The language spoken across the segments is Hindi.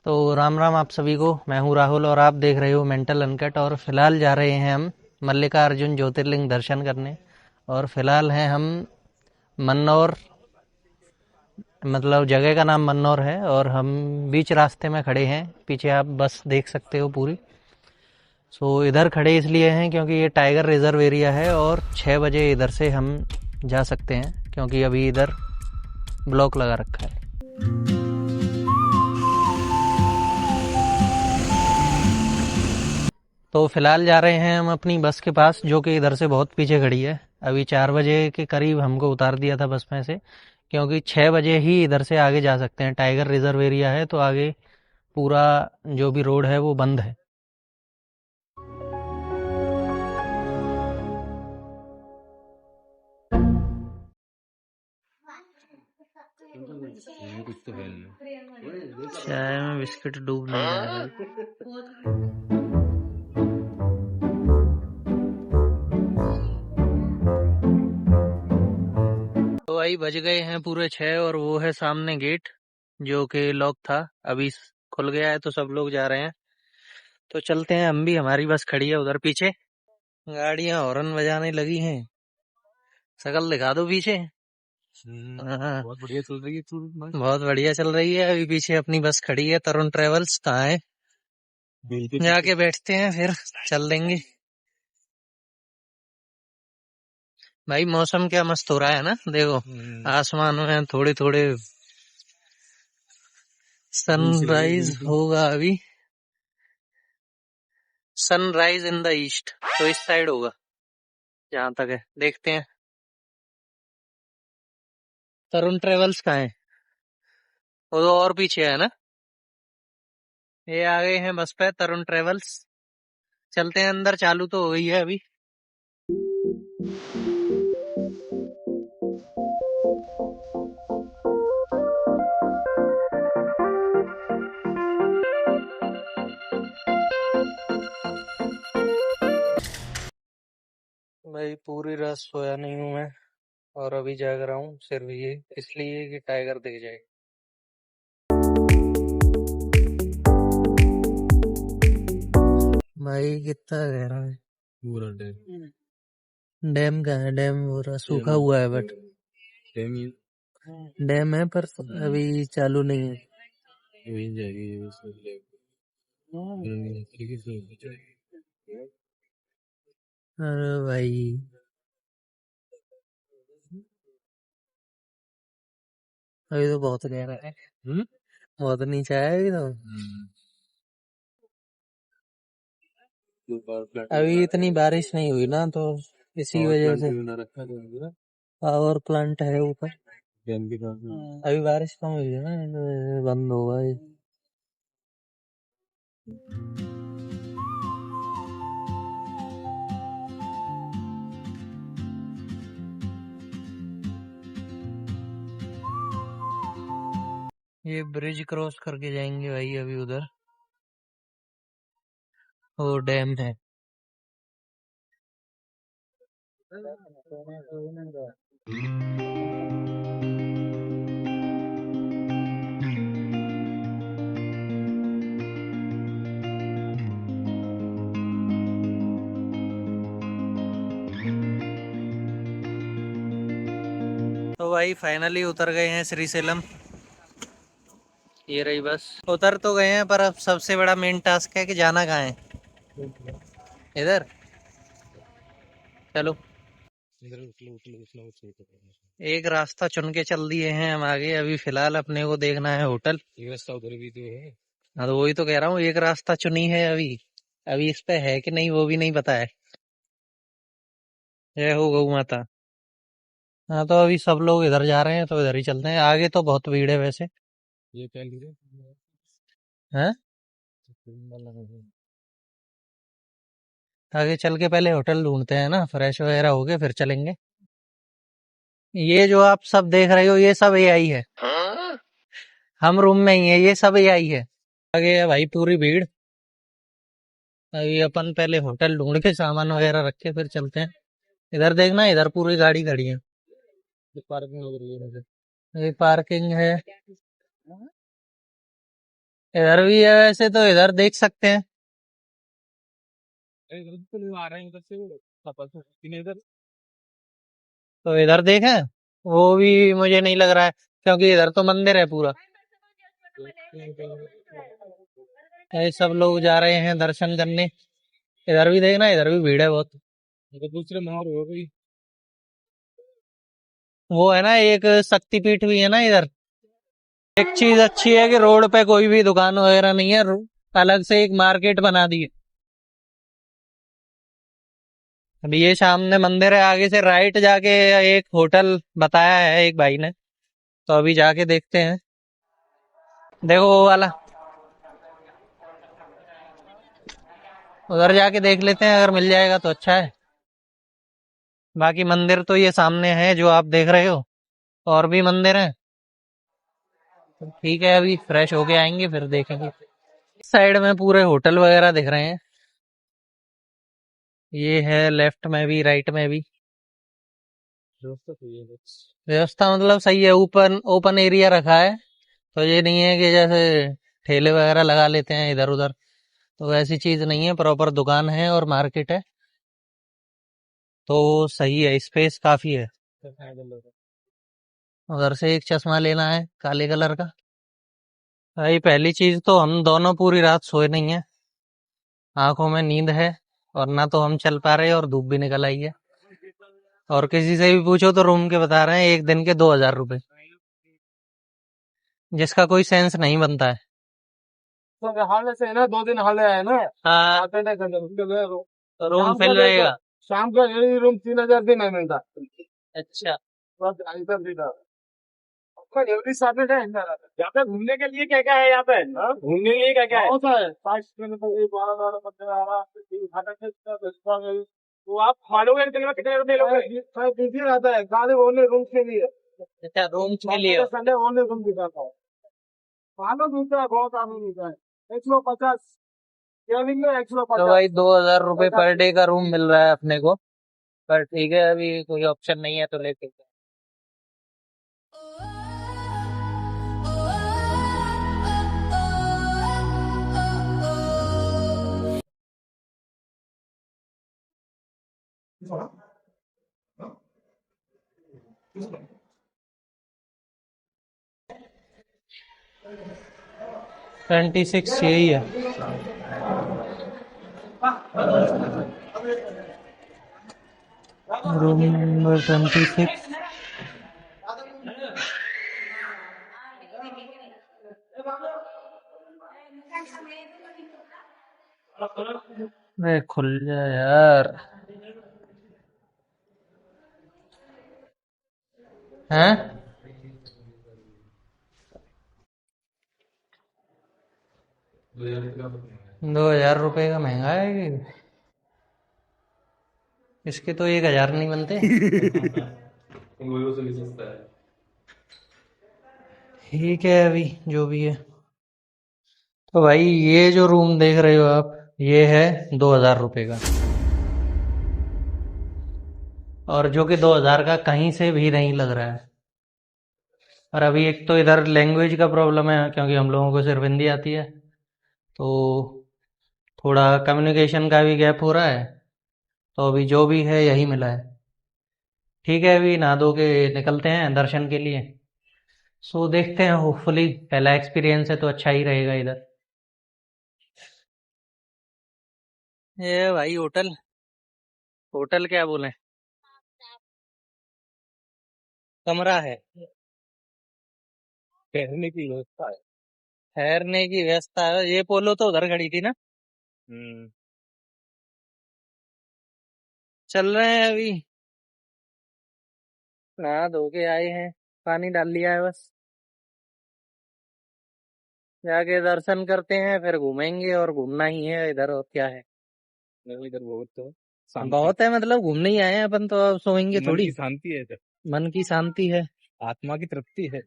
तो राम राम आप सभी को। मैं हूं राहुल और आप देख रहे हो मेंटल अनकट। और फिलहाल जा रहे हैं हम मल्लिकार्जुन ज्योतिर्लिंग दर्शन करने। और फिलहाल हैं हम मन्नौर, मतलब जगह का नाम मन्नौर है। और हम बीच रास्ते में खड़े हैं, पीछे आप बस देख सकते हो पूरी। सो इधर खड़े इसलिए हैं क्योंकि ये टाइगर रिजर्व एरिया है और 6 बजे इधर से हम जा सकते हैं, क्योंकि अभी इधर ब्लॉक लगा रखा है। तो फिलहाल जा रहे हैं हम अपनी बस के पास, जो कि इधर से बहुत पीछे खड़ी है। अभी 4 बजे के करीब हमको उतार दिया था बस में से, क्योंकि 6 बजे ही इधर से आगे जा सकते हैं। टाइगर रिजर्व एरिया है तो आगे पूरा जो भी रोड है वो बंद है। ये कुछ तो है नहीं। चाय में बिस्किट डूब नहीं रहा है। तो वही बज गए हैं पूरे 6 और वो है सामने गेट जो कि लॉक था, अभी खुल गया है तो सब लोग जा रहे हैं। तो चलते हैं हम भी, हमारी बस खड़ी है उधर पीछे। गाड़ियां हॉर्न बजाने लगी हैं, शकल दिखा दो पीछे। हाँ, बहुत बढ़िया चल रही है तू बस। बहुत बढ़िया चल रही है। अभी पीछे अपनी बस खड़ी है, तरुण ट्रेवल्स। कहाँ है, जाके बैठते हैं फिर चल देंगे। भाई मौसम क्या मस्त हो रहा है ना, देखो आसमान में थोड़े थोड़े सनराइज होगा अभी। सनराइज इन द ईस्ट, तो इस साइड होगा जहां तक है, देखते हैं। तरुण ट्रेवल्स कहाँ है, वो तो और पीछे है ना। ये आ गए हैं बस पे तरुण ट्रेवल्स। चलते हैं अंदर, चालू तो हो गई है अभी। भाई पूरी रात सोया नहीं हूँ मैं, और अभी जाग रहा हूँ सिर्फ ये इसलिए कि टाइगर दिख जाए। भाई कितना गहरा है, पूरा डैम। डैम का है। डैम पूरा सूखा हुआ है, बट डैम ही डैम है पर अभी चालू नहीं है। मिल जाएगी ये सब तरीके से हो जाएगी। अरे भाई अभी तो बहुत गहरा है, बहुत नीचे आया अभी तो। अभी इतनी बारिश नहीं हुई ना, तो इसी वजह से पावर प्लांट है ऊपर। डैम के पास अभी बारिश कम हुई है ना, तो बंद होगा ये। ये ब्रिज क्रॉस करके जाएंगे भाई अभी उधर, वो डैम है। तो भाई फाइनली उतर गए हैं श्रीशैलम। ये रही बस, उतर तो गए हैं पर अब सबसे बड़ा मेन टास्क है कि जाना कहाँ है। इधर चलो, एक रास्ता चुन के चल दिए हैं हम आगे। अभी फिलहाल अपने को देखना है होटल। एक रास्ता उधर भी तो है। हाँ तो वही तो कह रहा हूँ, एक रास्ता चुनी है अभी। अभी इस पे है कि नहीं वो भी नहीं पता है। जय हो गौ माता। हाँ तो अभी सब लोग इधर जा रहे हैं तो इधर ही चलते हैं, आगे तो बहुत भीड़ है वैसे। ये पहली रे हैं, आगे चल के पहले होटल ढूंढते हैं ना, फ्रेश वगैरह हो गए फिर चलेंगे। ये जो आप सब देख रहे हो ये सब एआई है। हम रूम में ही है, ये सब एआई है। आगे है भाई पूरी भीड़। अभी अपन पहले होटल ढूंढ के सामान वगैरह रख के फिर चलते हैं। इधर देखना, इधर पूरी गाड़ी खड़ी है। पार्किंग हो रही है। ये पार्किंग है। इधर भी है वैसे तो, इधर देख सकते हैं। अरे इधर तो लोग आ रहे हैं उधर से वापस इधर। तो इधर देखें, वो भी मुझे नहीं लग रहा है, क्योंकि इधर तो मंदिर है पूरा। ये सब लोग जा रहे हैं दर्शन करने। इधर भी देखना, इधर भी भीड़ है बहुत। दूसरे मोहर हो गई। वो है ना, एक शक्तिपीठ भी है ना इधर। एक चीज अच्छी है कि रोड पे कोई भी दुकान वगैरह नहीं है, अलग से एक मार्केट बना दी है। अभी ये सामने मंदिर है, आगे से राइट जाके एक होटल बताया है एक भाई ने, तो अभी जाके देखते हैं। देखो वो वाला, उधर जाके देख लेते हैं, अगर मिल जाएगा तो अच्छा है। बाकी मंदिर तो ये सामने है जो आप देख रहे हो, और भी मंदिर हैं। तो ठीक है, अभी फ्रेश होके आएंगे फिर देखेंगे। इस साइड में पूरे होटल वगैरह दिख रहे हैं। ये है लेफ्ट में भी, राइट में भी। व्यवस्था सही है बस। व्यवस्था मतलब सही है, ओपन ओपन एरिया रखा है। तो ये नहीं है कि जैसे ठेले वगैरह लगा लेते हैं इधर उधर, तो ऐसी चीज नहीं है, प्रॉपर दुकान है और मार्केट है। तो सही है, स्पेस काफी है। उधर से एक चश्मा लेना है काले कलर का। भाई पहली चीज तो हम दोनों पूरी रात सोए नहीं है, आंखों में नींद है, और ना तो हम चल पा रहे और धूप भी निकल आई है। और किसी से भी पूछो तो रूम के बता रहे हैं 1 दिन के 2,000 रुपए, जिसका कोई सेंस नहीं बनता है। तो हाल से है ना, 2 दिन हाल है ना। हाँ, आते ना कर दो। तो रूम शाम फिल को देखो, रहेगा। शाम को यही रूम 3,000 भी नहीं मिलता। अच्छा, बस ऐसा भी था। आपका एवरी सैटरडे है ना। यहाँ पे घूमने के लिए क्या क्या है यहाँ पे? हाँ? घूमने के लिए क्या क्या है? बहुत है, 60 किलोमीटर, 12 12 15 तो आप खालोगे कितने रुपए लोगे? बिजी रहता है, खाली ओनली रूम के लिए। अच्छा रूम के लिए। संडे ओनली रूम दिखाता है। खाना मिलता है, बहुत आनंद मिलता है। 150 केविन में, एक सौ तो पचास भाई 2,000 रुपए पर डे का रूम मिल रहा है अपने को। पर ठीक है, अभी कोई ऑप्शन नहीं है तो लेके। 26 यही है रूम नंबर 26। अरे खुल जा यार। हैं? 2,000 रुपए का महंगा है कि? इसके तो 1,000 नहीं बनते। ठीक है, अभी जो भी है। तो भाई ये जो रूम देख रहे हो आप, ये है 2,000 रुपए का, और जो कि 2,000 का कहीं से भी नहीं लग रहा है। और अभी एक तो इधर लैंग्वेज का प्रॉब्लम है, क्योंकि हम लोगों को सिर्फ हिंदी आती है, तो थोड़ा कम्युनिकेशन का भी गैप हो रहा है। तो अभी जो भी है यही मिला है। ठीक है, अभी नहा धो के निकलते हैं दर्शन के लिए। सो देखते हैं, होपफुली पहला एक्सपीरियंस है तो अच्छा ही रहेगा इधर। ये भाई होटल, होटल क्या बोले, कमरा है। ठहरने की व्यवस्था है। ठहरने की व्यवस्था है। ये पोलो तो उधर खड़ी थी ना। हम्म। चल रहे हैं अभी, नहा धो के आए हैं, पानी डाल लिया है बस। जाके दर्शन करते हैं, फिर घूमेंगे, और घूमना ही है इधर, और क्या है। देखो इधर बहुत तो शांति। बहुत है, मतलब घूमने ही आए हैं अपन तो, अब सोएंगे मन थोड़ी। की शांति है इधर। मन की शांति है। आत्मा की तृप्ति है।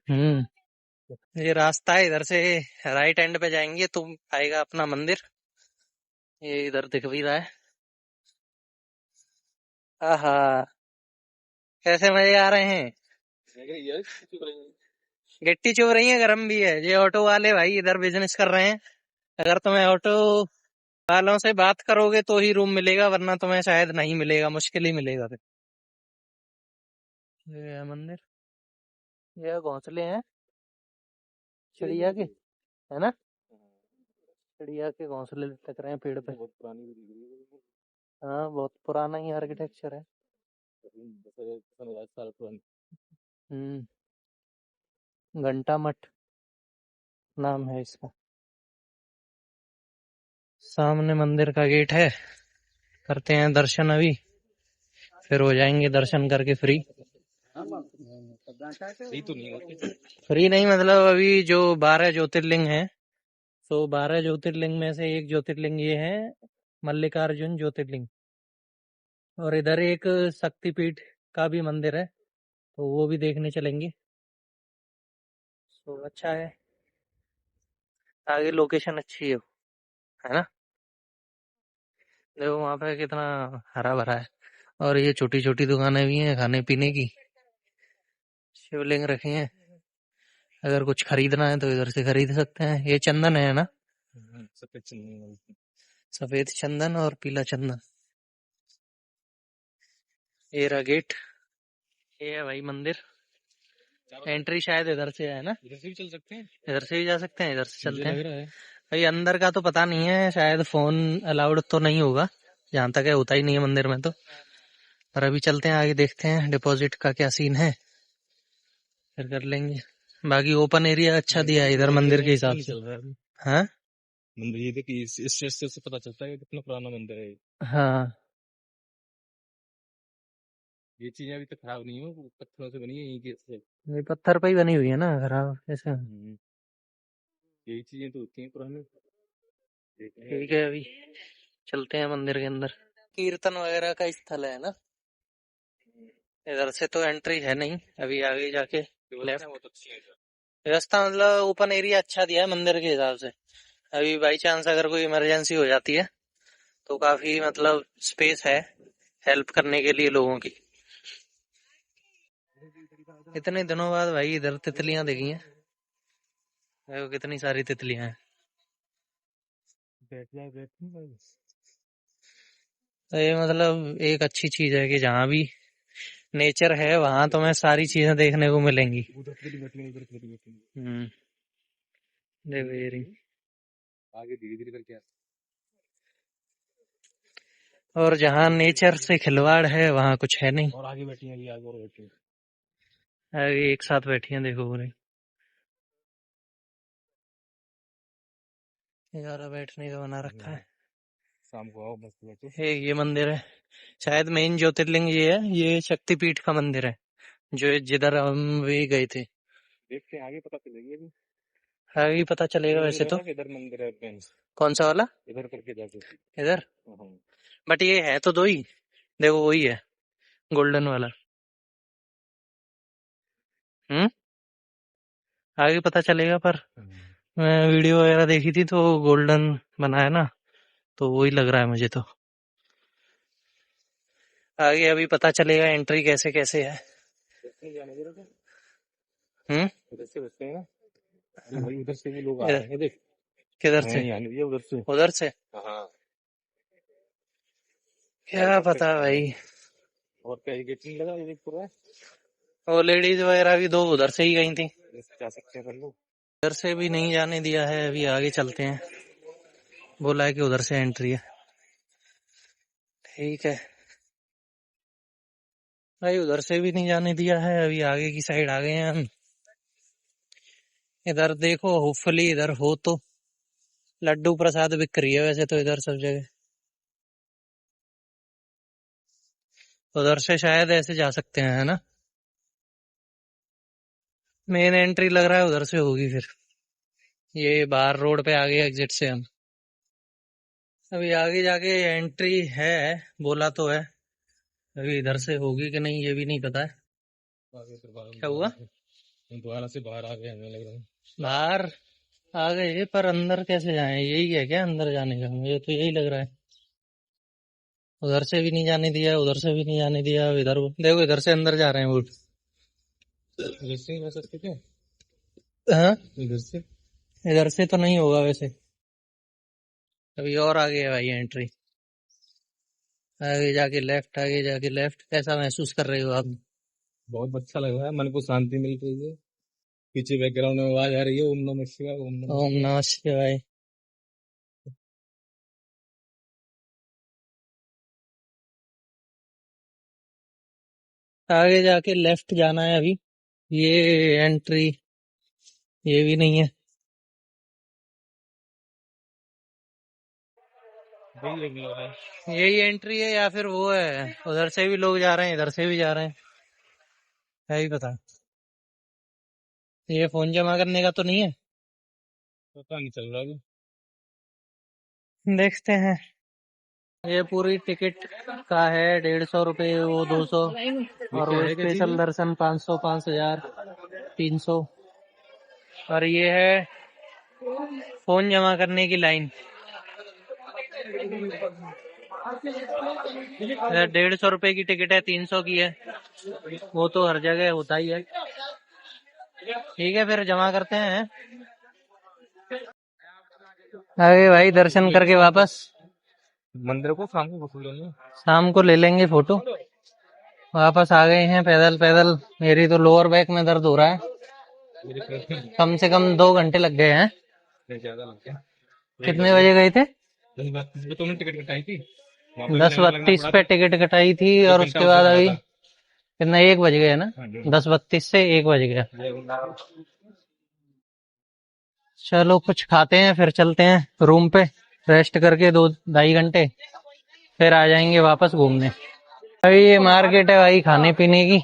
ये रास्ता है, इधर से राइट एंड पे जाएंगे तो आएगा अपना मंदिर। ये इधर दिख भी रहा है। आहा, कैसे मजे आ रहे हैं। गिट्टी चुभ रही है, गर्म भी है। ये ऑटो वाले भाई इधर बिजनेस कर रहे हैं। अगर तुम्हें ऑटो वालों से बात करोगे तो ही रूम मिलेगा, वरना तुम्हें शायद नहीं मिलेगा, मुश्किल ही मिलेगा फिर। ये है मंदिर, ये घोंसले हैं चिड़िया के, है ना? चिड़िया के घोंसले लटक रहे हैं पेड़ पे। बहुत पुरानी भी दिख रही है। हाँ, बहुत पुराना ही आर्किटेक्चर है। 10,000 साल पुरानी। घंटा मठ नाम है इसका। सामने मंदिर का गेट है, करते हैं दर्शन अभी, फिर हो जाएंगे दर्शन करके फ्री। सही तो नहीं होती। फ्री नहीं मतलब अभी जो 12 ज्योतिर्लिंग हैं, तो 12 ज्योतिर्लिंग में से एक ज्योतिर्लिंग ये है मल्लिकार्जुन ज्योतिर्लिंग। और इधर एक शक्तिपीठ का भी मंदिर है, तो वो भी देखने चलेंगे। तो अच्छा है, आगे लोकेशन अच्छी है ना? देखो वहां पे कितना हरा भरा है, और ये छोटी छोटी दुकानें भी हैं खाने पीने की। शिवलिंग रखे हैं, अगर कुछ खरीदना है तो इधर से खरीद सकते हैं। ये चंदन है ना? सफेद चंदन। सफेद चंदन और पीला चंदन। ये रहा गेट, ये है भाई मंदिर। एंट्री शायद इधर से है ना? इधर से भी चल सकते हैं, इधर से भी जा सकते हैं, इधर से मुझे चलते लग हैं। रहा है। भाई अंदर का तो पता नहीं है, शायद फोन अलाउड तो नहीं होगा, जहां तक है होता ही नहीं है मंदिर में तो। पर अभी चलते हैं आगे, देखते हैं डिपॉजिट का क्या सीन है, फिर कर लेंगे। बाकी ओपन एरिया अच्छा दिया है इधर मंदिर के हिसाब से। चल रहा है अभी हाँ मंदिर। ये देखिए इस स्ट्रक्चर से पता चलता है कि कितना पुराना मंदिर है ये। हाँ, ये चीजें अभी तक खराब नहीं हो, वो पत्थरों से बनी है यही के से। ये पत्थर पे ही बनी हुई है ना खराब ऐसे। यही चीजें तो होती हैं पुरानी। ठीक है, अभी चलते हैं मंदिर के अंदर। कीर्तन वगैरह का स्थल है ना? इधर से तो एंट्री है नहीं, अभी आगे जाके लेफ्ट। बहुत अच्छी है। रास्ता मतलब ओपन एरिया अच्छा दिया है मंदिर के हिसाब से। अभी बाई चांस अगर कोई इमरजेंसी हो जाती है तो काफी मतलब स्पेस है हेल्प करने के लिए लोगों की। इतने दिनों बाद भाई इधर तितलियां दिखी हैं, देखो कितनी सारी तितलियां हैं। बैठ जाए बैठ नहीं। तो ये मतलब एक अच्छी चीज है कि जहाँ भी नेचर है वहां तुम्हें सारी चीजें देखने को मिलेंगी। उधर खड़ी बैठने इधर खड़ी बैठने। हम्म, देखो ये रही। आगे धीरे धीरे करके और जहाँ नेचर से खिलवाड़ है वहां कुछ है नहीं। और आगे बैठी है, ये आगे और बैठी है। आगे एक साथ बैठी हैं, देखो पूरे नजारा बैठने का बना रखा है। शाम को आओ मस्त बैठो। ये मंदिर है, शायद मेन ज्योतिर्लिंग ये है, ये शक्तिपीठ का मंदिर है जो जिधर हम भी गए थे। देखते हैं आगे पता चलेगी अभी। आगे ही पता चलेगा वैसे तो। इधर मंदिर है पेन कौन सा वाला? इधर करके जाके। इधर? हाँ। बट ये है तो दो ही, देखो वही है गोल्डन वाला। हम्म, आगे पता चलेगा, पर मैं वीडियो वगैरह देखी थी तो गोल्डन बना है ना, तो वही लग रहा है मुझे तो। आगे अभी पता चलेगा एंट्री कैसे कैसे है। हम्म, उधर से बचते हैं ना। अरे भाई उधर से भी लोग आ रहे हैं देख। किधर मैं से? नहीं आने दिया उधर से। उधर से? हाँ। क्या पता भाई। और क्या ये गेट नहीं लगा ये देख पूरा। वो लेडीज वगैरह भी दो उधर से ही गई थी, जा सकते हैं कर लो। उधर से भी नहीं जाने दिया है। अभी आगे चलते हैं, बोला है कि उधर से एंट्री है। ठीक है भाई, उधर से भी नहीं जाने दिया है, अभी आगे की साइड आ गए हैं हम। इधर देखो, होपफुली इधर हो तो। लड्डू प्रसाद बिक रही है वैसे तो इधर सब जगह। उधर से शायद ऐसे जा सकते हैं, है ना? मेन एंट्री लग रहा है उधर से होगी फिर। ये बाहर रोड पे आ गए एग्जिट से हम। अभी आगे जाके एंट्री है, बोला तो है। अभी इधर से होगी कि नहीं ये भी नहीं पता है। क्या हुआ? दोबारा से बाहर आ गए हमें लग रहा है। बाहर आ गए, पर अंदर कैसे जाएं? यही है क्या अंदर जाने का? मुझे तो यही लग रहा है। उधर से भी नहीं जाने दिया, उधर से भी नहीं जाने दिया, अब इधर देखो इधर से अंदर जा रहे हैं वो। जैसे ही जा सकते थे। हाँ, इधर इधर से तो नहीं होगा वैसे। अभी और आगे है भाई एंट्री। आगे जाके लेफ्ट। कैसा महसूस कर रहे हो आप? बहुत अच्छा लग रहा है, मन को शांति मिल रही है। पीछे बैकग्राउंड में आवाज आ रही है, ओम नमः शिवाय, ओम नमः ओम शिवाय। नमः शिवाय। आगे जाके लेफ्ट जाना है अभी। ये एंट्री ये भी नहीं है। यही एंट्री है या फिर वो है? उधर से भी लोग जा रहे हैं, इधर से भी जा रहे हैं, है ही पता। ये फोन जमा करने का तो नहीं है? पता नहीं चल रहा अभी। देखते हैं। ये पूरी टिकट का है 150 रुपये, वो 200, और वो है क्या चीज? स्पेशल दर्शन 500, 5000, 300। और ये है फोन जमा करने की लाइन। 150 रुपये की टिकट है, 300 की है। वो तो हर जगह होता ही है। ठीक है, फिर जमा करते हैं। आगे भाई दर्शन करके वापस। मंदिर को शाम को खोल लेंगे। शाम को ले लेंगे फोटो। वापस आ गए हैं पैदल पैदल। मेरी तो लोअर बैक में दर्द हो रहा है। मेरे पैसे कम से कम 2 घंटे लग गए हैं। ज्यादा लग गया। कितने बजे गए थे? 10 32 पे तुमने टिकट कटाई थी, वहाँ पे भी दस लाइन में लगना बत्तीस पड़ा पे था। टिकट कटाई थी, एक और घंटा उसके ऊपर बाद खड़ा अभी था। कितना, 1 बज गया ना? हाँ जी। 10:32 से 1 बज गया। चलो कुछ खाते हैं, फिर चलते हैं रूम पे। रेस्ट करके 2 ढाई घंटे, फिर आ जाएंगे वापस घूमने। भाई ये मार्केट है भाई खाने पीने की।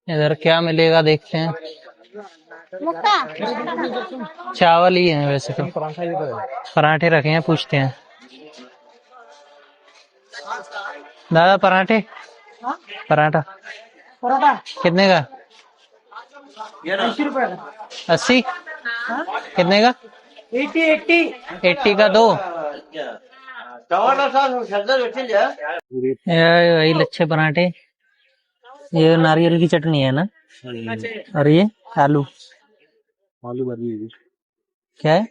इधर क्या मिलेगा देखते हैं। चावल ही है वैसे तो। पराठे रखे हैं, पूछते हैं। दादा पराठे, पराठा कितने का? 80 रुपए 80? कितने का? 80 80 का 2। टमाटर सॉस सब्जी रखी है। ये वही लच्छे पराठे। ये नारियल की चटनी है ना? और ये आलू, आलू भरी हुई क्या है?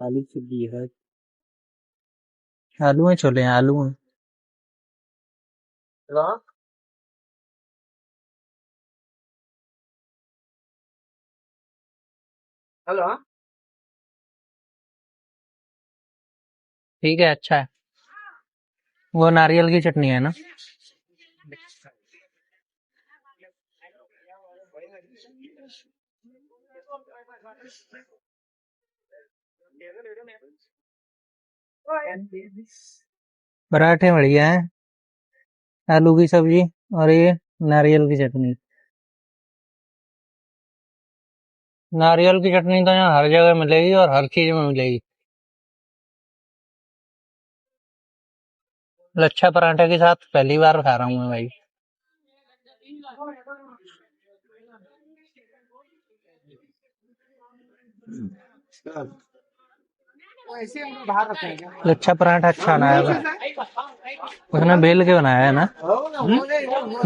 आलू की सब्जी है। आलू है, छोले हैं, आलू है। हेलो ठीक है, अच्छा है। वो नारियल की चटनी है ना? पराठे बढ़िया है, आलू की सब्जी, और ये नारियल की चटनी। नारियल की चटनी तो यहाँ हर जगह मिलेगी और हर चीज में मिलेगी। लच्छा पराठे के साथ पहली बार खा रहा हूँ मैं भाई। ऐसे हम बाहर रखेंगे। लच्छा पराठा अच्छा बनाया है। उसने बेल के बनाया है ना?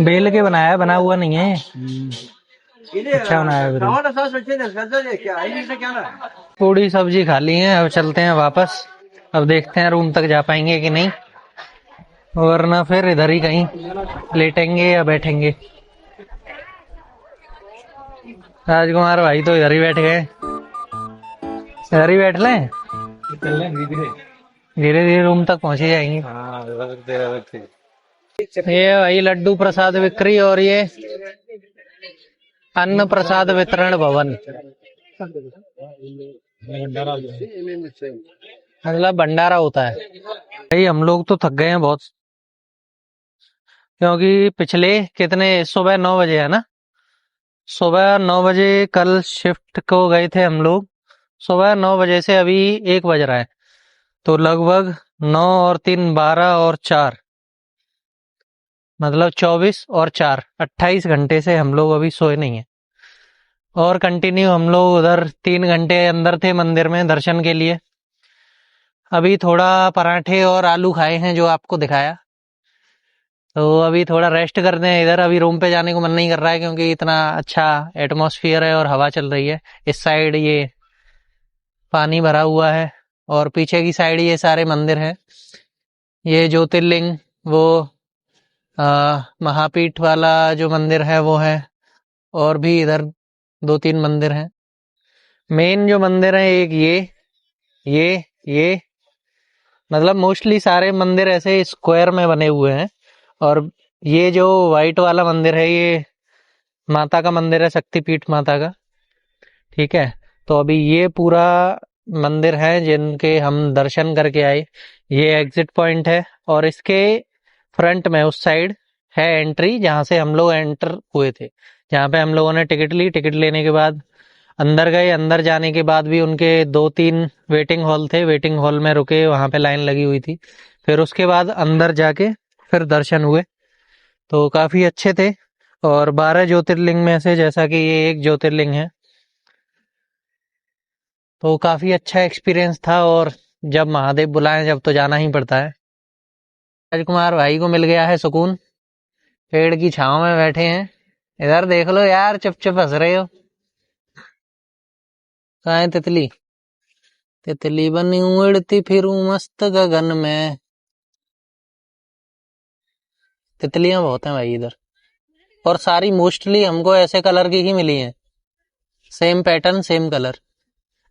बेल के बनाया है, बना हुआ नहीं है। अच्छा बनाया है। टमाटर सॉस अच्छे से क्या है, क्या ना पूरी सब्जी खा ली है, अब चलते हैं वापस। अब देखते हैं रूम तक जा पाएंगे कि नहीं, वरना फिर इधर ही कहीं लेटेंगे या बैठेंगे। राजकुमार भाई तो इधर ही बैठ गए। इधर ही बैठ लें, चल रहे धीरे धीरे। धीरे धीरे रूम तक पहुंचे जाएंगे। हाँ रखते। ये भाई लड्डू प्रसाद विक्री, और ये अन्न प्रसाद वितरण भवन, मतलब भंडारा होता है। भाई हम लोग तो थक गए हैं बहुत, क्योंकि पिछले कितने सुबह 9 बजे है ना? सुबह 9 बजे कल शिफ्ट को गए थे हम लोग। सुबह 9 बजे से अभी 1 बज रहा है, तो लगभग 9 और 3 12 और 4, मतलब 24 और 4 28 घंटे से हम लोग अभी सोए नहीं है। और कंटिन्यू हम लोग उधर 3 घंटे अंदर थे मंदिर में दर्शन के लिए। अभी थोड़ा पराठे और आलू खाए हैं जो आपको दिखाया। तो अभी थोड़ा रेस्ट करते हैं इधर। अभी रूम पे जाने को मन नहीं कर रहा है क्योंकि इतना अच्छा एटमॉस्फेयर है और हवा चल रही है। इस साइड ये पानी भरा हुआ है और पीछे की साइड ये सारे मंदिर हैं। ये ज्योतिर्लिंग, वो महापीठ वाला जो मंदिर है वो है, और भी इधर 2-3 मंदिर हैं। मेन जो मंदिर है एक ये मतलब मोस्टली सारे मंदिर ऐसे स्क्वायर में बने हुए हैं। और ये जो वाइट वाला मंदिर है ये माता का मंदिर है, शक्तिपीठ माता का। ठीक है, तो अभी ये पूरा मंदिर है जिनके हम दर्शन करके आए। ये एग्जिट पॉइंट है और इसके फ्रंट में उस साइड है एंट्री, जहाँ से हम लोग एंटर हुए थे, जहाँ पे हम लोगों ने टिकट ली। टिकट लेने के बाद अंदर गए। अंदर जाने के बाद भी उनके 2-3 वेटिंग हॉल थे, वेटिंग हॉल में रुके, वहाँ पे लाइन लगी हुई थी। फिर उसके बाद अंदर जाके फिर दर्शन हुए, तो काफी अच्छे थे। और 12 ज्योतिर्लिंग में से जैसा कि ये एक ज्योतिर्लिंग है, तो काफी अच्छा एक्सपीरियंस था। और जब महादेव बुलाएं जब तो जाना ही पड़ता है। राजकुमार भाई को मिल गया है सुकून, पेड़ की छांव में बैठे हैं। इधर देख लो यार, चुप चुप हंस रहे हो। कहाँ है तितली? तितली बनी उड़ती फिरूं मस्त गगन में। तितलियां बहुत हैं भाई इधर, और सारी मोस्टली हमको ऐसे कलर की ही मिली हैं, सेम पैटर्न सेम कलर।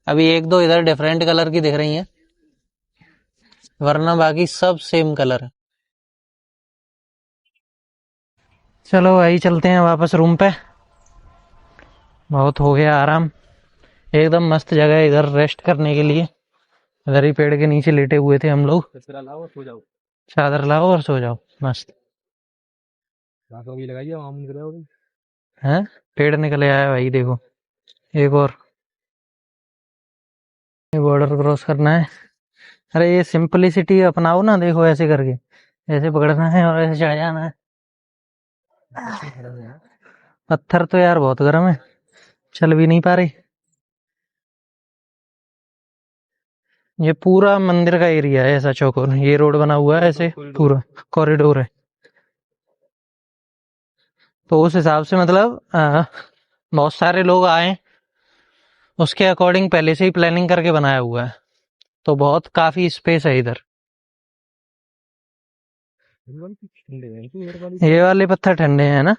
अभी एक दो इधर डिफरेंट कलर की दिख रही हैं, वरना बाकी सब सेम कलर है। चलो भाई चलते हैं वापस रूम पे। बहुत हो गया आराम, एकदम मस्त जगह है इधर रेस्ट करने के लिए। इधर ही पेड़ के नीचे लेटे हुए थे हम लोग। चादर लाओ और सो जाओ। चादर लाओ और सो जाओ, मस्त भी लगाइए, आम निकले हो। है। पेड़ निकले आया भाई, देखो एक और। ये बॉर्डर क्रॉस करना है। अरे ये सिंपलिसिटी अपनाओ ना, देखो ऐसे करके, ऐसे पकड़ना है और ऐसे चढ़ जाना है। पत्थर तो यार बहुत गर्म है, चल भी नहीं पा रही। ये पूरा मंदिर का एरिया है ऐसा चौकोर, ये रोड बना हुआ है ऐसे, पूरा कॉरिडोर है। तो उस हिसाब से मतलब बहुत सारे लोग आए, उसके अकॉर्डिंग पहले से ही प्लानिंग करके बनाया हुआ है। तो बहुत काफी स्पेस है इधर। ये वाले पत्थर ठंडे हैं ना।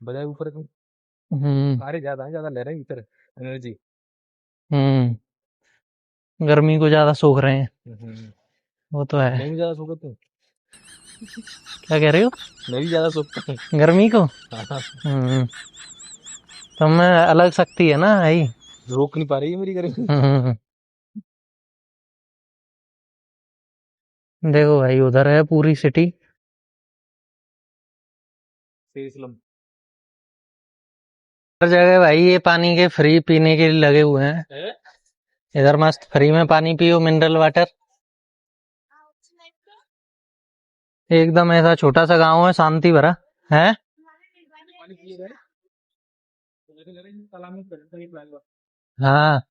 बजाय ऊपर तुम सारे ज्यादा ले रहे हैं इधर एनर्जी। गर्मी को ज्यादा सोख रहे हैं, वो तो है। मैं भी ज्यादा सोखता हूँ। क्या कह रहे हो? मैं भी ज्यादा सोखता हूँ गर्मी को। तो मैं अलग शक्ति है ना भाई, रोक नहीं पा रही है मेरी गर्मी। देखो भाई उधर है पूरी सिटी। हर जगह भाई ये पानी के फ्री पीने के लिए लगे हुए हैं। इधर मस्त फ्री में पानी पियो, मिनरल वाटर। एकदम ऐसा छोटा सा गांव है, शांति भरा है। हाँ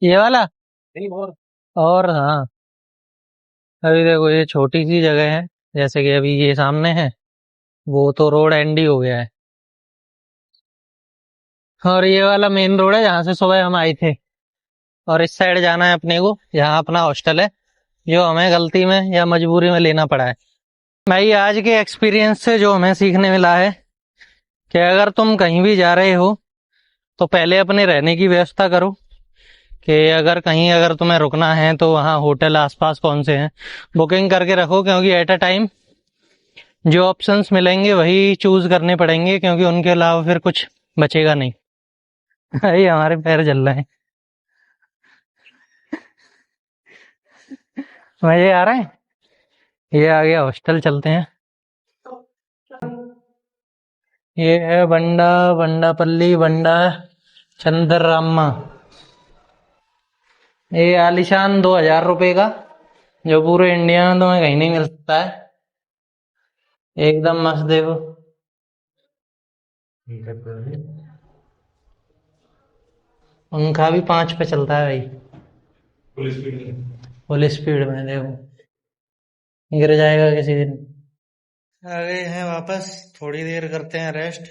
ये वाला। नहीं और हाँ, अभी देखो ये छोटी सी जगह है, जैसे कि अभी ये सामने है, वो तो रोड एंड ही हो गया है। और ये वाला मेन रोड है जहाँ से सुबह हम आए थे। और इस साइड जाना है अपने को, यहाँ अपना हॉस्टल है, जो हमें गलती में या मजबूरी में लेना पड़ा है। भाई आज के एक्सपीरियंस से जो हमें सीखने मिला है कि अगर तुम कहीं भी जा रहे हो तो पहले अपने रहने की व्यवस्था करो, कि अगर तुम्हें रुकना है तो वहाँ होटल आसपास कौन से हैं, बुकिंग करके रखो। क्योंकि एट अ टाइम जो ऑप्शंस मिलेंगे वही चूज करने पड़ेंगे, क्योंकि उनके अलावा फिर कुछ बचेगा नहीं। भाई हमारे पैर जल रहे हैं, मजे आ रहे हैं। ये आ गया हॉस्टल, चलते हैं। ये है बंडापल्ली बंडा चंद्ररामा। ये आलिशान 2000 रुपए का, जो पूरे इंडिया में तुम्हें कहीं नहीं मिल सकता है। एकदम मस्त, देखो पंखा भी 5 पे चलता है भाई, फुल स्पीड में। देखो गिर जाएगा किसी दिन। आ गए हैं वापस। थोड़ी देर करते हैं रेस्ट।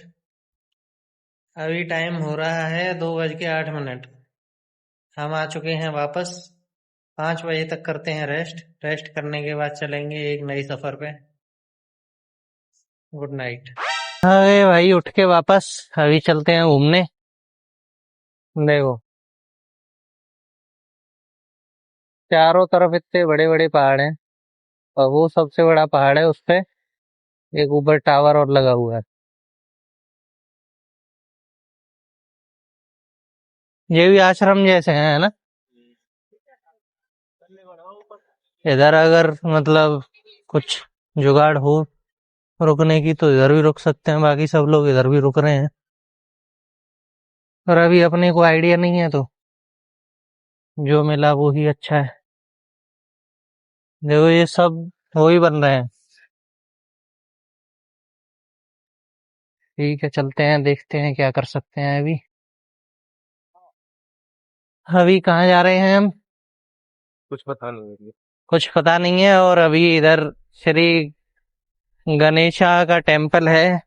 अभी टाइम हो रहा है 2:08। हम आ चुके हैं वापस। 5 बजे तक करते हैं रेस्ट। रेस्ट करने के बाद चलेंगे एक नई सफर पे। Good night. आ गए भाई उठ के वापस। अभी चलते हैं घूमने। देखो चारों तरफ इतने बड़े बड़े पहाड़ हैं और वो सबसे बड़ा पहाड़ है, उस पे एक ऊपर टावर और लगा हुआ है। ये भी आश्रम जैसे है ना। इधर अगर मतलब कुछ जुगाड़ हो रुकने की तो इधर भी रुक सकते हैं, बाकी सब लोग इधर भी रुक रहे हैं। और अभी अपने को आइडिया नहीं है तो जो मिला वो ही अच्छा है। देखो ये सब वो ही बन रहे हैं। ठीक है चलते हैं, देखते हैं क्या कर सकते हैं अभी। अभी कहाँ जा रहे हैं हम कुछ पता नहीं है। कुछ पता नहीं है। और अभी इधर श्री गणेशा का टेम्पल है।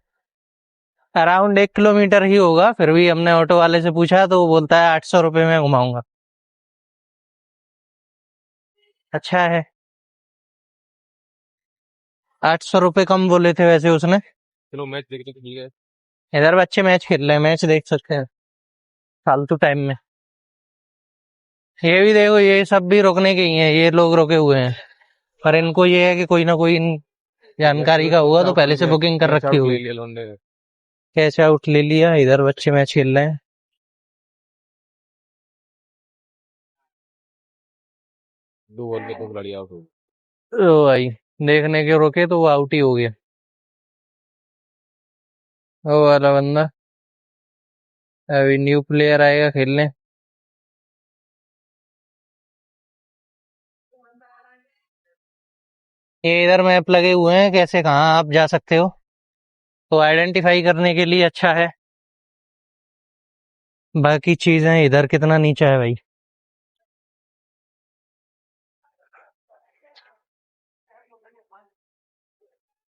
अराउंड 1 किलोमीटर ही होगा। फिर भी हमने ऑटो वाले से पूछा तो वो बोलता है 800 रुपये में घुमाऊंगा। अच्छा है। 800 रुपये कम बोले थे वैसे उसने। चलो मैच देखते ठीक है। इधर बच्चे मैच खेल रहे हैं, मैच देख सकते हैं फालतू टाइम में। ये भी देखो ये सब भी रुकने के ही हैं, ये लोग रुके हुए हैं। पर इनको ये है कि कोई ना कोई इन जानकारी का होगा तो पहले से बुकिंग कर रखी होगी। कैश आउट ले लिया। इधर बच्चे मैच खेल रहे हैं। 2 बॉल पे 2 खिलाड़ी आउट हो गए। ओ भाई देखने के रुके तो वो आउट ही हो गया। वो वाला बंदा अभी न्यू प्लेयर आएगा खेलने। ये इधर मैप लगे हुए हैं, कैसे कहाँ आप जा सकते हो तो आइडेंटिफाई करने के लिए अच्छा है। बाकी चीजें इधर कितना नीचा है भाई।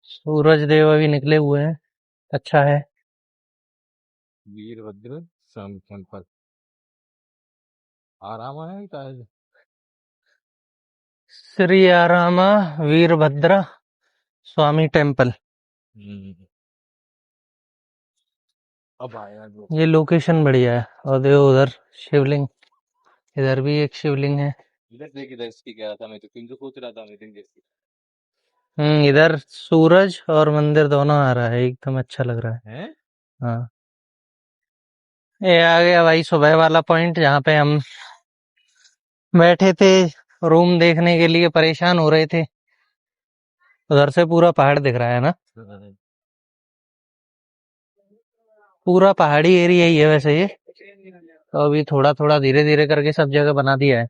सूरज देव अभी निकले हुए हैं। अच्छा है। वीरभद्र स्वामी टेम्पल आराम है क्या है? श्री आरामा वीरभद्र स्वामी टेम्पल। अब आया जो ये लोकेशन बढ़िया है। और देखो उधर शिवलिंग, इधर भी एक शिवलिंग है। इधर देख इधर इसकी कह रहा था मैं तो तुम जो सोच रहा था मैं दिन जैसी इधर सूरज और मंदिर दोनों आ रहा है, एकदम अच्छा लग रहा है। है। हाँ ये आ गया भाई सुबह वाला पॉइंट जहाँ पे हम बैठे थे रूम देखने के लिए, परेशान हो रहे थे। उधर से पूरा पहाड़ दिख रहा है ना। पूरा पहाड़ी एरिया ही है वैसे ये। तो अभी थोड़ा थोड़ा धीरे धीरे करके सब जगह बना दिया है।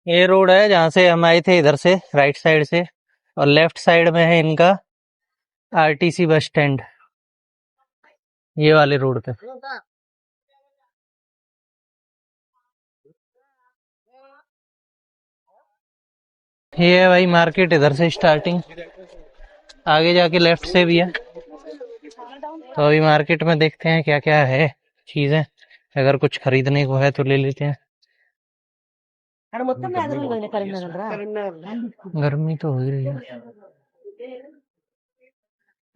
ये रोड है जहाँ से हम आए थे, इधर से राइट साइड से। और लेफ्ट साइड में है इनका आरटीसी बस स्टैंड, ये वाले रोड पे। ये है भाई मार्केट, इधर से स्टार्टिंग, आगे जाके लेफ्ट से भी है। तो अभी मार्केट में देखते हैं क्या क्या है चीजें, अगर कुछ खरीदने को है तो ले लेते हैं। गर्मी तो हो ही रही है।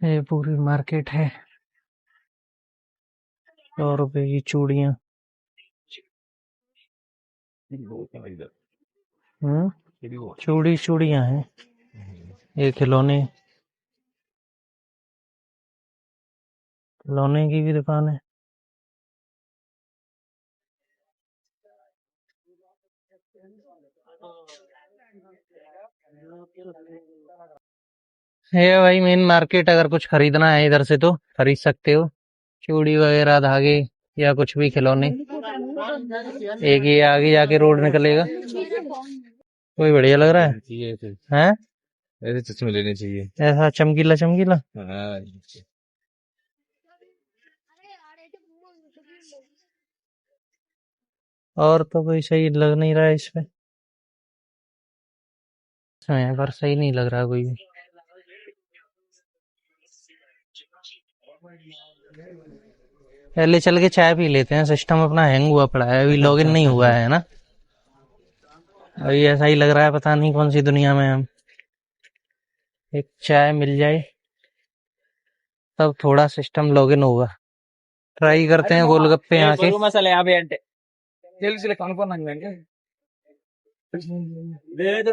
ये पूरी मार्केट है। 100 रुपए की चूड़ियाँ। चूड़ियाँ हैं। ये खिलौने की भी दुकान है। ये भाई मेन मार्केट, अगर कुछ खरीदना है इधर से तो खरीद सकते हो। चूड़ी वगैरह, धागे या कुछ भी खिलौने। एक ये आगे जाके रोड निकलेगा। कोई बढ़िया लग रहा है। हैं? ऐसे चश्मे लेने चाहिए। ऐसा चमकीला चमकीला। हाँ और तो कोई सही लग नहीं रहा है इसमें, पर सही नहीं लग रहा कोई भी। पहले चल के चाय पी लेते हैं, सिस्टम अपना हैंग हुआ पड़ा है, अभी लॉगिन नहीं हुआ है ना। अभी ऐसा ही लग रहा है, पता नहीं कौन सी दुनिया में हम। एक चाय मिल जाए तब थोड़ा सिस्टम लॉगिन होगा। ट्राई करते हैं गोलगप्पे यहाँ के। మసాలా 50 అంటే తెలుసులే కనుక్కున్నాను అంటే లేదు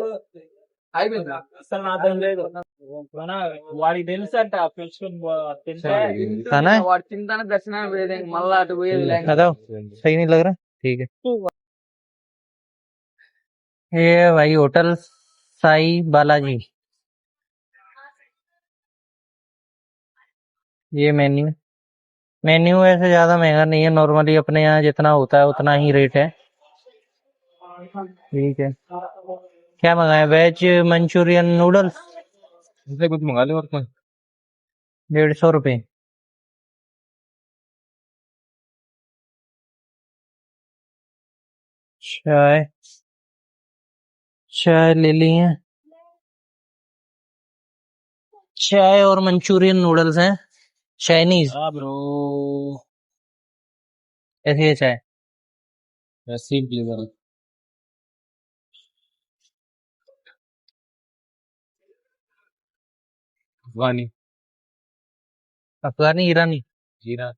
అయిపోయిందా అసలు నా అర్థం లేదు వాడికి తెలుసు అంట పిలుచుకుని తింటే खाना है? వాడు తింటానే దర్శనం పోయేది మళ్ళా అటు పోయేది లేక बताओ, सही नहीं लग रहा? ठीक है। ये है भाई होटल साई बालाजी। ये मेन्यू मेन्यू ऐसे ज्यादा महंगा नहीं है, नॉर्मली अपने यहाँ जितना होता है उतना ही रेट है। ठीक है, क्या मंगाए? वेज मंचूरियन नूडल्स कुछ मंगा ले और 150 रुपये। चाय चाय ले ली है। चाय और मंचूरियन नूडल्स हैं, चाइनीज। ब्रो ऐसी है चाय। ऐसी फ्लेवर अफगानी अफगानी ईरानी जीरा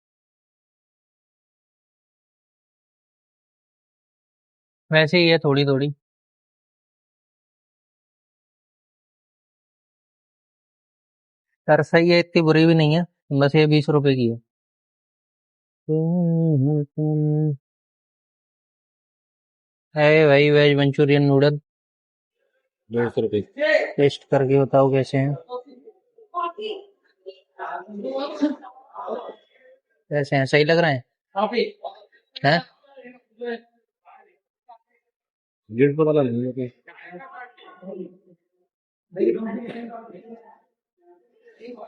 वैसे ही है, थोड़ी थोड़ी। यार सही है, इतनी बुरी भी नहीं है, बस ये 20 रुपए की है। है भाई वेज मंचूरियन नूडल, 150 रुपए टेस्ट करके बताओ कैसे हैं। कैसे हैं, सही लग रहे हैं? 150 वाला नहीं है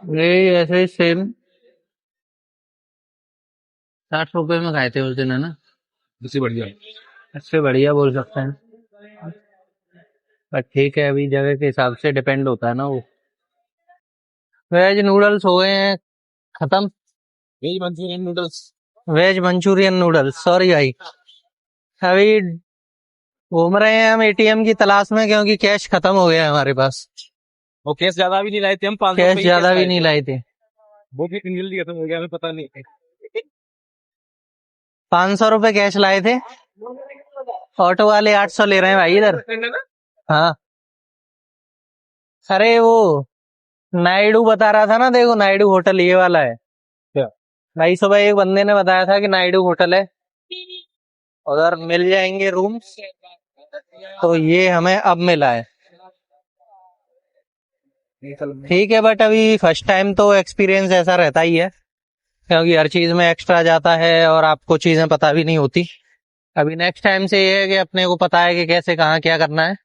ये ऐसे ही सेम 60 रुपए में खाए थे उस दिन, है ना? इससे बढ़िया इससे बढ़िया बोल सकते हैं, पर ठीक है, अभी जगह के हिसाब से डिपेंड होता है ना वो। वेज नूडल्स हो गए हैं खत्म। Veg Manchurian noodles veg Manchurian noodles, sorry भाई। अभी घूम रहे हैं हम एटीएम की तलाश में, क्योंकि कैश खत्म हो गया है हमारे पास। वो कैश ज्यादा भी नहीं लाए थे हम 500 कैश रुपए ज्यादा भी नहीं लाए थे, वो भी इतनी जल्दी खत्म हो गया हमें पता नहीं 500 रुपए कैश लाए थे। ऑटो वाले 800 ले रहे हैं भाई इधर। हाँ, अरे वो नायडू बता रहा था ना, देखो नायडू होटल ये वाला है। क्या? भाई सुबह एक बंदे ने बताया था कि नायडू होटल है, उधर मिल जाएंगे रूम, तो ये हमें अब मिला है। ठीक है, बट अभी फर्स्ट टाइम तो एक्सपीरियंस ऐसा रहता ही है, क्योंकि हर चीज में एक्स्ट्रा जाता है और आपको चीजें पता भी नहीं होती। अभी नेक्स्ट टाइम से ये है कि अपने को पता है कि कैसे कहाँ क्या करना है,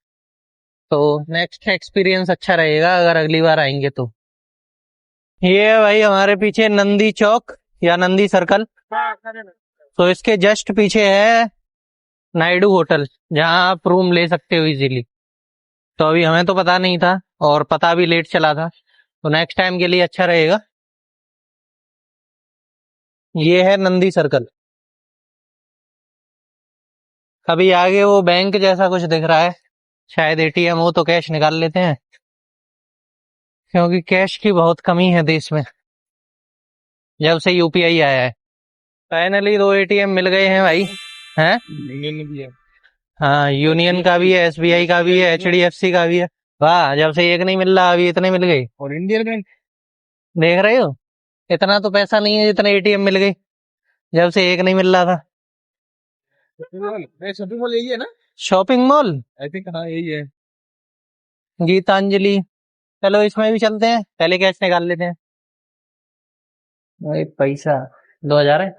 तो नेक्स्ट एक्सपीरियंस अच्छा रहेगा अगर अगली बार आएंगे तो। ये है भाई हमारे पीछे नंदी चौक या नंदी सर्कल, तो इसके जस्ट पीछे है नायडू होटल, जहाँ आप रूम ले सकते हो इजीली। तो अभी हमें तो पता नहीं था और पता भी लेट चला था, तो नेक्स्ट टाइम के लिए अच्छा रहेगा। ये है नंदी सर्कल। अभी आगे वो बैंक जैसा कुछ दिख रहा है, शायद एटीएम हो, तो कैश निकाल लेते हैं, क्योंकि कैश की बहुत कमी है देश में जब से यूपीआई आया है। फाइनली 2 एटीएम मिल गए हैं भाई, हैं? यूनियन भी है हाँ, यूनियन का भी है, एसबीआई का भी है, एचडीएफसी का भी है। वाह, जब से एक नहीं मिल रहा अभी इतने मिल गए। और इंडियन बैंक देख रहे हो, इतना तो पैसा नहीं है जितने एटीएम मिल गए जब से एक नहीं मिल रहा था। शॉपिंग मॉल यही है ना? शॉपिंग मॉल आई थिंक हाँ यही है। गीतांजलि, चलो इसमें भी चलते हैं, पहले कैश निकाल लेते हैं। भाई पैसा 2000 है।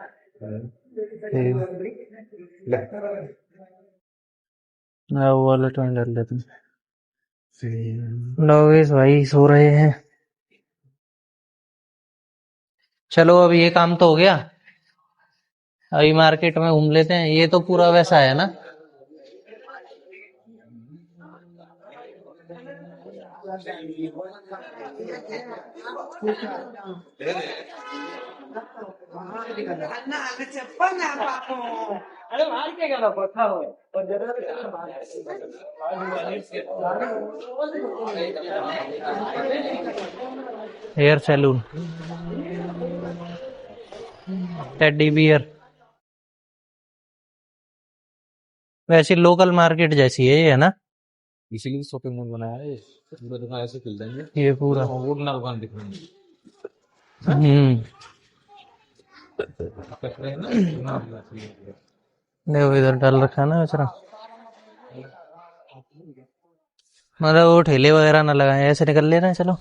वॉलेट में डाल लेते हैं। लोग इस भाई सो रहे हैं। चलो अब ये काम तो हो गया, अभी मार्केट में घूम लेते हैं। ये तो पूरा वैसा है ना, अरे बाहर क्या गया पत्थर हो और हेयर सैलून, टेडी बियर, वैसी लोकल मार्केट जैसी है ये, है ना? इसीलिए शॉपिंग मॉल बनाया है पूरा दुकान ऐसे खुल देंगे ये पूरा वो ना दुकान दिख रही देखो इधर डाल रखा है ना बेचारा, मतलब वो ठेले वगैरह ना लगाए, ऐसे निकल लेना है। चलो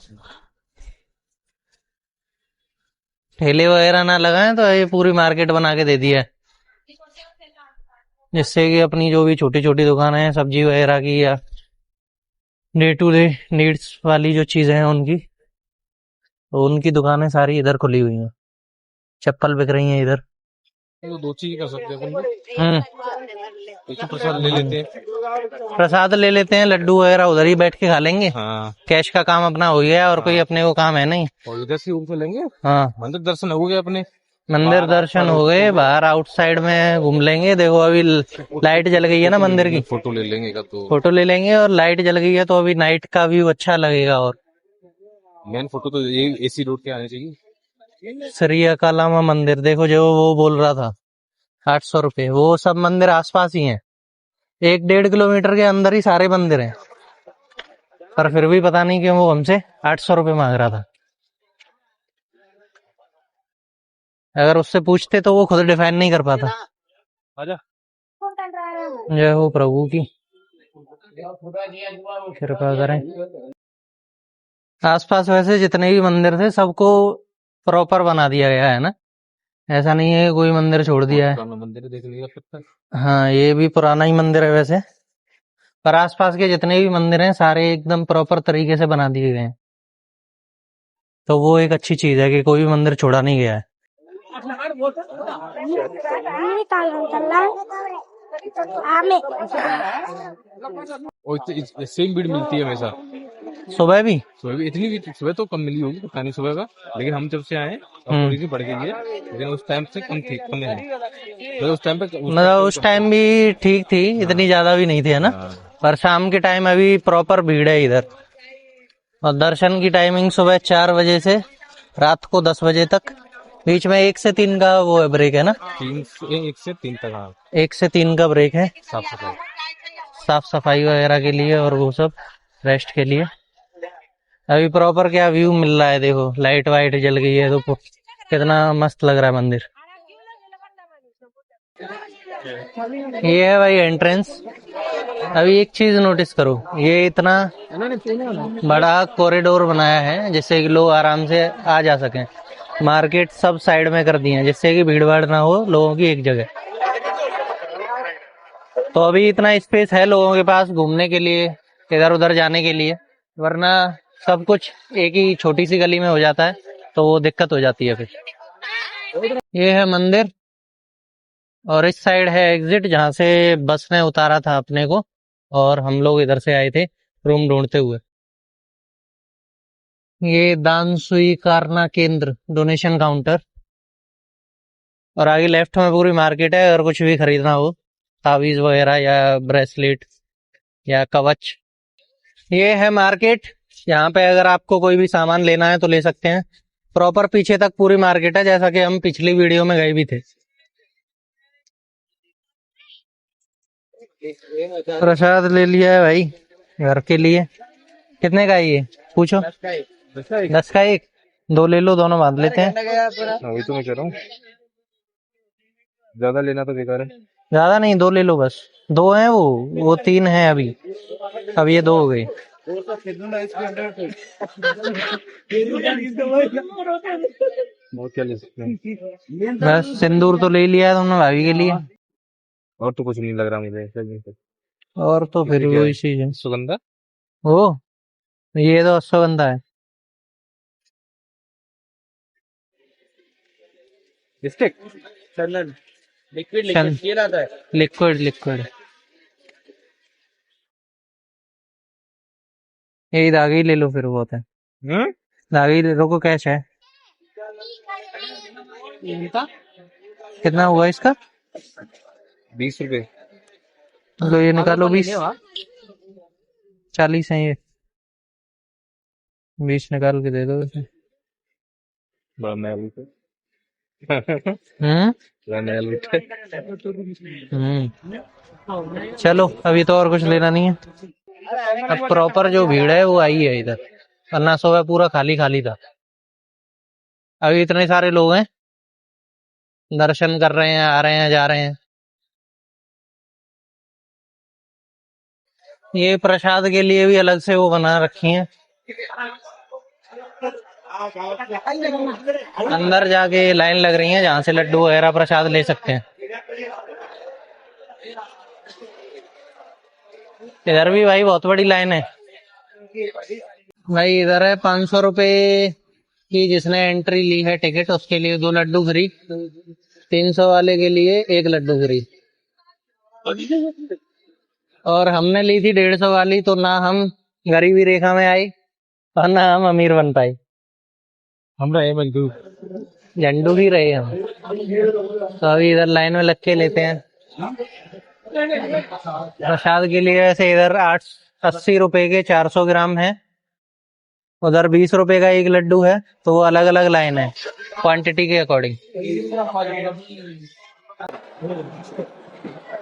ठेले वगैरह ना लगाए तो ये पूरी मार्केट बना के दे दिया है, जिससे कि अपनी जो भी छोटी छोटी दुकानें हैं सब्जी वगैरह की या डे टू डे नीड्स वाली जो चीजें हैं उनकी, तो उनकी दुकानें सारी इधर खुली हुई हैं। चप्पल बिक रही हैं इधर। तो दो चीज कर सकते हैं अपन एक तो प्रसाद ले लेते हैं प्रसाद ले लेते हैं, लड्डू वगैरह उधर ही बैठ के खा लेंगे। हाँ कैश का काम अपना हो गया और कोई अपने को काम है नहीं। और इधर से ऊपर लेंगे हाँ मंदिर दर्शन हो गए अपने मंदिर दर्शन हो गए, बाहर आउटसाइड में घूम लेंगे। देखो अभी लाइट जल गई है ना मंदिर की, फोटो ले लेंगे का तो फोटो ले लेंगे, और लाइट जल गई है तो अभी नाइट का व्यू अच्छा लगेगा। और मेन फोटो तो ये एसी रोड के आने चाहिए श्री अकालामा मंदिर देखो, जो वो बोल रहा था 800 रुपये, वो सब मंदिर आसपास ही हैं, 1-1.5 किलोमीटर के अंदर ही सारे मंदिर हैं, पर फिर भी पता नहीं क्यों वो हमसे 800 रुपये मांग रहा था। अगर उससे पूछते तो वो खुद डिफाइन नहीं कर पाता। आजा जय हो प्रभु की कृपा करें। आसपास वैसे जितने भी मंदिर थे सबको प्रॉपर बना दिया गया है ना, ऐसा नहीं है कोई मंदिर छोड़ दिया है। मंदिर देख लिया फिर तक हाँ ये भी पुराना ही मंदिर है वैसे, पर आसपास के जितने भी मंदिर हैं सारे एकदम प्रॉपर तरीके से बना दिए गए हैं, तो वो एक अच्छी चीज है कि कोई भी मंदिर छोड़ा नहीं गया है। और सेम भीड़ मिलती है हमेशा सुबह भी सुबह भी इतनी भी सुबह तो कम मिली होगी पता नहीं सुबह का लेकिन हम जब से आए अब थोड़ी सी बढ़ गई है लेकिन उस टाइम से कम थी कम है तो उस टाइम पे मतलब उस टाइम भी ठीक थी, इतनी ज्यादा भी नहीं थी, है ना? पर शाम के टाइम अभी प्रॉपर भीड़ है इधर। और दर्शन की टाइमिंग सुबह 4 बजे से रात को 10 बजे तक, बीच में 1 से 3 का वो है ब्रेक, है ना? 1 से 3 तक हाँ 1 से 3 का ब्रेक है, साफ साफ सफाई वगैरह के लिए और वो सब रेस्ट के लिए। अभी प्रॉपर क्या व्यू मिल रहा है, देखो लाइट वाइट जल गई है तो कितना मस्त लग रहा है मंदिर। ये है भाई एंट्रेंस। अभी एक चीज नोटिस करो, ये इतना बड़ा कॉरिडोर बनाया है जिससे कि लोग आराम से आ जा सकें। मार्केट सब साइड में कर दी है जिससे कि भीड़ भाड़ ना हो, लोगों की एक जगह। तो अभी इतना स्पेस है लोगों के पास घूमने के लिए, इधर उधर जाने के लिए, वरना सब कुछ एक ही छोटी सी गली में हो जाता है तो वो दिक्कत हो जाती है फिर। ये है मंदिर और इस साइड है एग्जिट जहाँ से बस ने उतारा था अपने को, और हम लोग इधर से आए थे रूम ढूंढते हुए। ये दान स्वीकारना केंद्र, डोनेशन काउंटर, और आगे लेफ्ट में पूरी मार्केट है। अगर कुछ भी खरीदना हो, तावीज वगैरह या ब्रेसलेट या कवच, ये है मार्केट। यहाँ पे अगर आपको कोई भी सामान लेना है तो ले सकते हैं। प्रॉपर पीछे तक पूरी मार्केट है, जैसा कि हम पिछली वीडियो में गए भी थे। प्रसाद ले लिया है भाई घर के लिए। कितने का है ये पूछो? 10 का एक, 2 ले लो, दोनों बांध लेते हैं। वही तो मैं कह रहा हूँ ज्यादा लेना तो बेकार है ज्यादा नहीं, 2 ले लो बस। 2 हैं वो 3 हैं अभी, अब ये 2 हो गई। बहुत क्या ले सकते हैं बस सिंदूर तो ले लिया है तुमने भाभी के लिए, और तो कुछ नहीं लग रहा मुझे और तो फिर क्या वो है? इसी है। सुगंधा ओ ये तो अश्वगंधा है। स्टिक लिक्विड लिक्विड आता है लिक्विड लिक्विड, ये धागे ही ले लो फिर, बहुत है। धागे ही ले, रोको कैश है। कितना हुआ इसका? 20 रुपए। तो ये निकालो 20। 40 है ये। 20 निकाल के दे दो इसे। बड़ा महल पे। हम्म बड़ा महल पे। चलो अभी तो और कुछ लेना नहीं है। अब प्रॉपर जो भीड़ है वो आई है इधर, वरना सुबह पूरा खाली खाली था। अभी इतने सारे लोग हैं, दर्शन कर रहे हैं, आ रहे हैं, जा रहे हैं। ये प्रसाद के लिए भी अलग से वो बना रखी हैं। अंदर जाके लाइन लग रही है जहाँ से लड्डू वगैरह प्रसाद ले सकते हैं। इधर भी भाई बहुत बड़ी लाइन है भाई। इधर है 500 रुपए की, जिसने एंट्री ली है टिकट उसके लिए 2 लड्डू फ्री, 300 वाले के लिए 1 लड्डू फ्री। और हमने ली थी 150 वाली, तो ना हम गरीबी रेखा में आए और ना हम अमीर बन पाए। हम रहे मजदूर। झंडू ही रहे हम। तो अभी इधर लाइन में लग के लेते हैं प्रसाद के लिए। वैसे इधर 80 रुपए के 400 ग्राम है, उधर 20 रुपए का 1 लड्डू है, तो वो अलग अलग लाइन है क्वांटिटी के अकॉर्डिंग।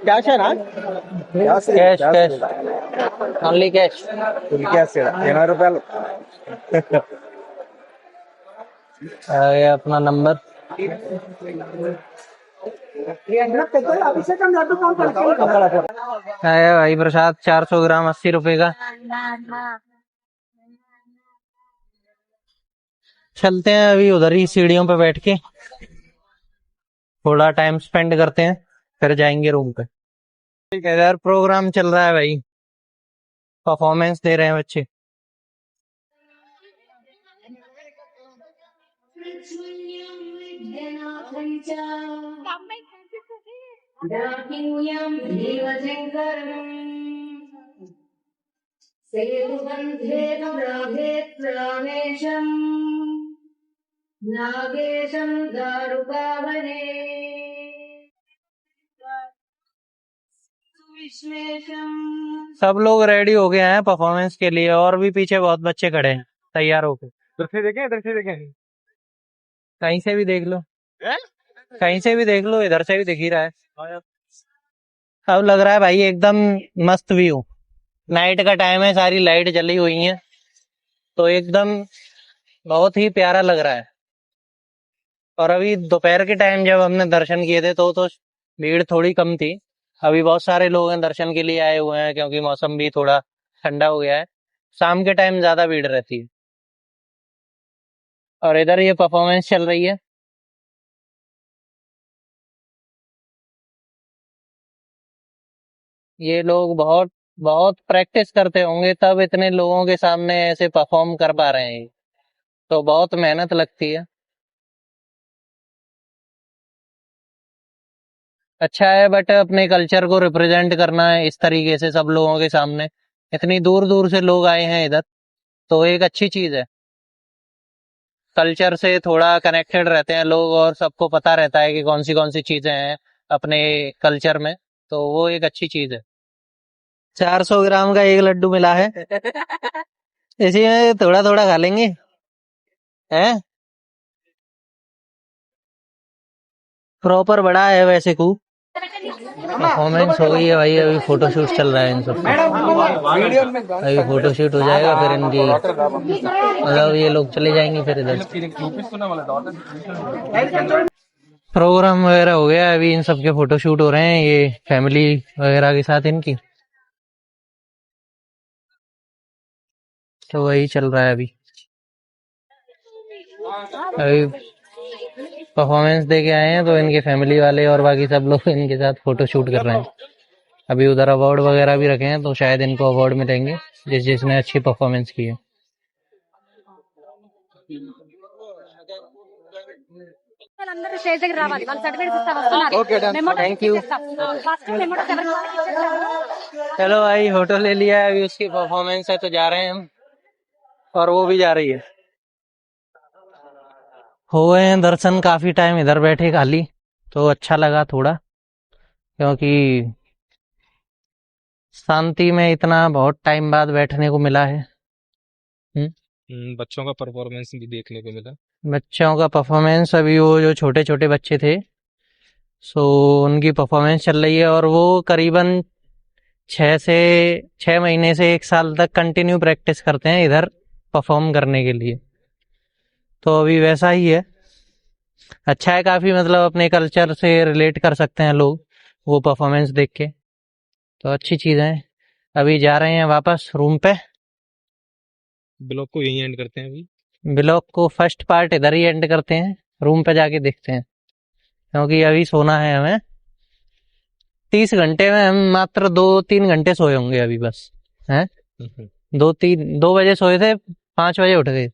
कैश है ना? Cash cash, only cash. Cash 80 రూపాయలు। अपना नंबर है भाई। प्रसाद 400 ग्राम 80 रुपए का। चलते हैं अभी उधर ही सीढ़ियों पे बैठ के थोड़ा टाइम स्पेंड करते हैं, फिर जाएंगे रूम पे। इधर प्रोग्राम चल रहा है भाई, परफॉर्मेंस दे रहे हैं बच्चे। नागेशं दारुकावने सब लोग रेडी हो गए हैं परफॉर्मेंस के लिए, और भी पीछे बहुत बच्चे खड़े हैं तैयार होके। इधर से देखें, इधर से देखें। कहीं से भी देख लो, कहीं से भी देख लो, इधर से भी दिख ही रहा है। अब लग रहा है भाई एकदम मस्त व्यू। नाइट का टाइम है, सारी लाइट जली हुई है, तो एकदम बहुत ही प्यारा लग रहा है। और अभी दोपहर के टाइम जब हमने दर्शन किए थे तो भीड़ थोड़ी कम थी। अभी बहुत सारे लोग हैं दर्शन के लिए आए हुए हैं, क्योंकि मौसम भी थोड़ा ठंडा हो गया है। शाम के टाइम ज्यादा भीड़ रहती है। और इधर ये परफॉर्मेंस चल रही है। ये लोग बहुत बहुत प्रैक्टिस करते होंगे, तब इतने लोगों के सामने ऐसे परफॉर्म कर पा रहे हैं। तो बहुत मेहनत लगती है। अच्छा है, बट अपने कल्चर को रिप्रेजेंट करना है इस तरीके से सब लोगों के सामने। इतनी दूर दूर से लोग आए हैं इधर, तो एक अच्छी चीज है। कल्चर से थोड़ा कनेक्टेड रहते हैं लोग, और सबको पता रहता है कि कौन सी चीजें हैं अपने कल्चर में, तो वो एक अच्छी चीज है। 400 ग्राम का 1 लड्डू मिला है, इसी में थोड़ा थोड़ा खा लेंगे हैं। प्रॉपर बड़ा है वैसे को। परफॉर्मेंस हो गई है भाई, अभी फोटोशूट चल रहा है इन सब का। अभी फोटोशूट हो जाएगा, फिर इनकी मतलब ये लोग चले जाएंगे फिर इधर। प्रोग्राम वगैरह हो गया, अभी इन सब के फोटोशूट हो रहे हैं, ये फैमिली वगैरह के साथ इनकी। तो वही चल रहा है अभी। अभी परफॉर्मेंस दे के आए हैं, तो इनके फैमिली वाले और बाकी सब लोग इनके साथ फोटो शूट कर रहे हैं। अभी उधर अवार्ड वगैरह भी रखे हैं, तो शायद इनको अवार्ड मिलेंगे जिसने अच्छी परफॉर्मेंस की है। Thank you. चलो भाई, फोटो ले लिया है, अभी उसकी परफॉर्मेंस है तो जा रहे हैं हम, और वो भी जा रही है। हो गए हैं दर्शन, काफी टाइम इधर बैठे खाली, तो अच्छा लगा थोड़ा, क्योंकि शांति में इतना बहुत टाइम बाद बैठने को मिला है। बच्चों का परफॉर्मेंस भी देखने को मिला। बच्चों का परफॉर्मेंस, अभी वो जो छोटे छोटे बच्चे थे, सो उनकी परफॉर्मेंस चल रही है, और वो करीबन 6 महीने से 1 साल तक कंटिन्यू प्रैक्टिस करते हैं इधर परफॉर्म करने के लिए। तो अभी वैसा ही है, अच्छा है काफी, मतलब अपने कल्चर से रिलेट कर सकते हैं लोग वो परफॉर्मेंस देख के, तो अच्छी चीज है। अभी जा रहे हैं वापस रूम पे। ब्लॉग को यहीं एंड करते हैं अभी। ब्लॉग को फर्स्ट पार्ट इधर ही एंड करते हैं, रूम पे जाके देखते हैं, क्योंकि अभी सोना है हमें। 30 घंटे में हम मात्र 2-3 घंटे सोए होंगे अभी बस, हैं। 2 बजे सोए थे, 5 बजे उठ गए,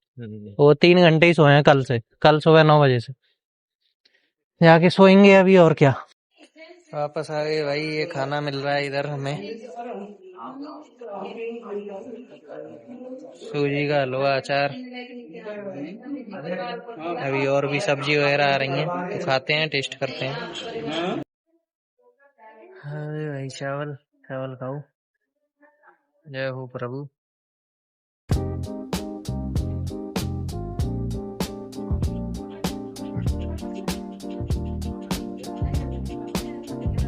वो 3 घंटे ही सोए हैं कल सुबह 9 बजे से जाके सोएंगे अभी, और क्या। वापस आ गए भाई, ये खाना मिल रहा है इधर हमें, सूजी का हलवा, अचार, अभी और भी सब्जी वगैरह आ रही हैं, तो खाते हैं, टेस्ट करते हैं। अरे भाई चावल चावल खाओ, जय हो प्रभु।